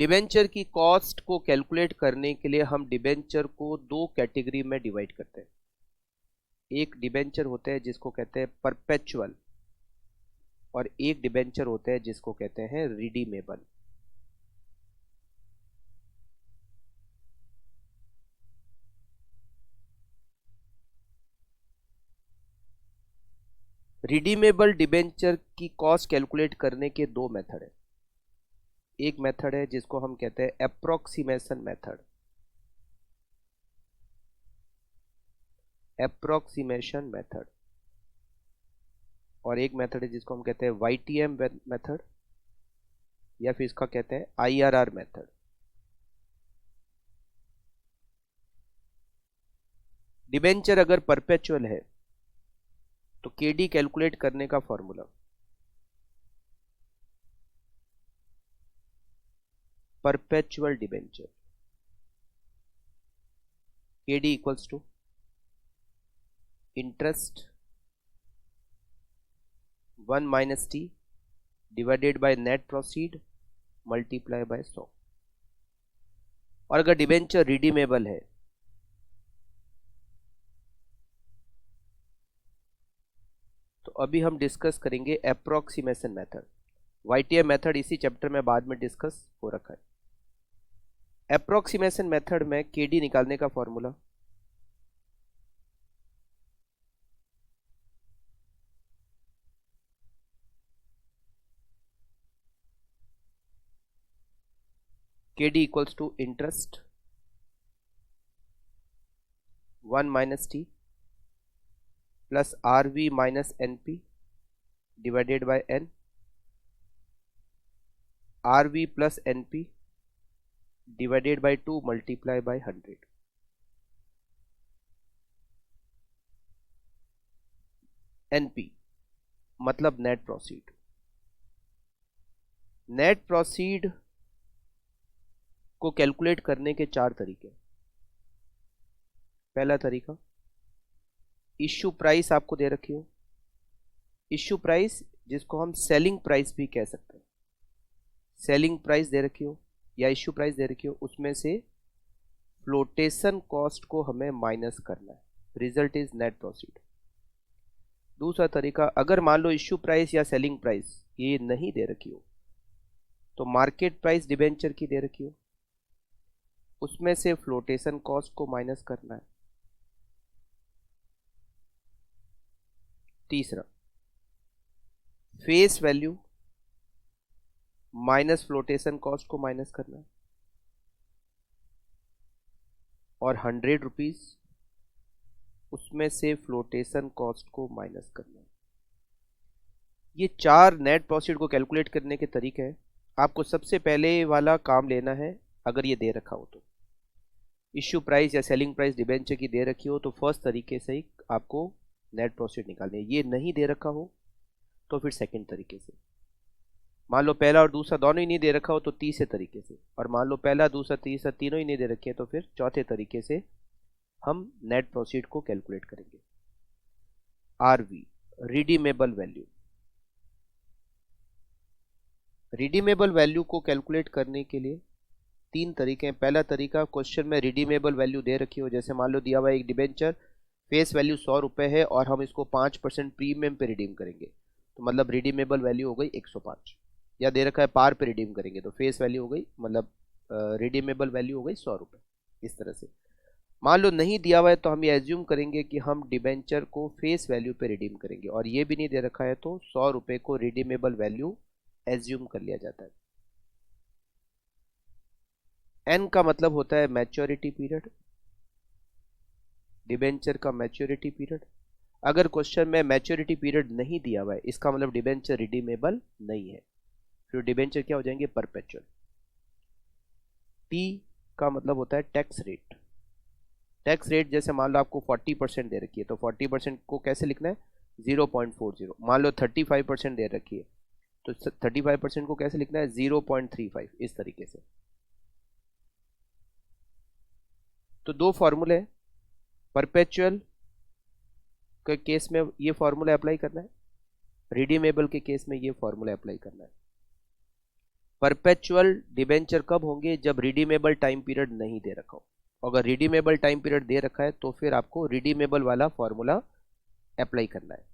Debenture की cost को calculate करने के लिए हम डिबेंचर को दो कैटेगरी में डिवाइड करते हैं। एक डिबेंचर होते हैं जिसको कहते हैं परपेचुअल, और एक डिबेंचर होते हैं जिसको कहते हैं रिडीमेबल। रिडीमेबल डिबेंचर की कॉस्ट कैलकुलेट करने के दो मेथड है। एक मेथड है जिसको हम कहते हैं अप्रोक्सीमेशन मेथड, और एक मेथड है जिसको हम कहते हैं YTM मेथड, या फिर इसका कहते हैं IRR मेथड। डिबेंचर अगर परपेचुअल है तो KD कैलकुलेट करने का formula, perpetual debenture KD equals to interest 1 minus T divided by net proceed multiply by 100। और अगर डिबेंचर रिडीमेबल है तो अभी हम डिस्कस करेंगे अप्रोक्सीमेशन मेथड। YTM मेथड इसी चैप्टर में बाद में डिस्कस हो रखा है। अप्रोक्सीमेशन मेथड में KD निकालने का formula KD equals to interest 1 minus T plus RV minus NP divided by N, RV plus NP divided by 2 multiply by 100। NP मतलब नेट प्रोसीड। नेट प्रोसीड को कैलकुलेट करने के चार तरीके। पहला तरीका, इश्यू प्राइस आपको दे रखी हो, इश्यू प्राइस जिसको हम सेलिंग प्राइस भी कह सकते हैं, सेलिंग प्राइस दे रखी हो या इश्यू प्राइस दे रखी हो, उसमें से फ्लोटेशन कॉस्ट को हमें माइनस करना है, रिजल्ट इज नेट प्रोसीड। दूसरा तरीका, अगर मान लो इश्यू प्राइस या सेलिंग प्राइस ये नहीं दे रखी हो तो मार्केट प्राइस डिबेंचर की दे रखी हो, उसमें से फ्लोटेशन कॉस्ट को माइनस करना है। तीसरा, face value minus flotation cost को माइनस करना है, और 100 रुपीज उसमें से फ्लोटेशन कॉस्ट को माइनस करना है। ये चार नेट प्रॉफिट को कैलकुलेट करने के तरीके हैं। आपको सबसे पहले वाला काम लेना है। अगर ये दे रखा हो तो इश्यू प्राइस या सेलिंग प्राइस डिबेंचर की दे रखी हो तो फर्स्ट तरीके से ही आपको नेट प्रॉफिट निकालनी है। ये नहीं दे रखा हो तो फिर सेकंड तरीके से। मान लो पहला और दूसरा दोनों ही नहीं दे रखा हो तो तीसरे तरीके से, और मान लो पहला दूसरा तीसरा तीनों ही नहीं दे रखे तो फिर चौथे तरीके से हम नेट प्रोसीड को कैलकुलेट करेंगे। RV redeemable value, redeemable value को कैलकुलेट करने के लिए तीन तरीके हैं। पहला तरीका, क्वेश्चन में रिडीमेबल वैल्यू दे रखी हो, जैसे मान लो दिया हुआ एक डिबेंचर फेस वैल्यू 100 रुपये है और हम इसको 5% प्रीमियम पे रिडीम करेंगे तो मतलब रिडीमेबल वैल्यू हो गई 105, या दे रखा है पार पे रिडीम करेंगे तो फेस वैल्यू हो गई मतलब रिडीमेबल वैल्यू हो गई 100 रुपये। इस तरह से मान लो नहीं दिया हुआ है तो हम ये एज्यूम करेंगे कि हम डिबेंचर को फेस वैल्यू पे रिडीम करेंगे, और ये भी नहीं दे रखा है तो 100 रुपये को रिडीमेबल वैल्यू एज्यूम कर लिया जाता है। N का मतलब होता है मैच्योरिटी पीरियड, डिबेंचर का मैच्योरिटी पीरियड। अगर क्वेश्चन में मैच्योरिटी पीरियड नहीं दिया हुआ है इसका मतलब डिबेंचर रिडीमेबल नहीं है, फिर डिबेंचर क्या हो जाएंगे, परपेचुअल। T का मतलब होता है टैक्स रेट। टैक्स रेट जैसे मान लो आपको 40% दे रखी है तो 40% को कैसे लिखना है, 0.40। मान लो 35% दे रखी है तो 35% को कैसे लिखना है, 0.35। इस तरीके से। तो दो फॉर्मूले हैं, परपेचुअल के केस में ये फॉर्मूला अप्लाई करना है, रिडीमेबल के केस में ये फॉर्मूला अप्लाई करना है। परपेचुअल डिबेंचर कब होंगे? जब रिडीमेबल टाइम पीरियड नहीं दे रखा हो। अगर रिडीमेबल टाइम पीरियड दे रखा है तो फिर आपको रिडीमेबल वाला फॉर्मूला अप्लाई करना है।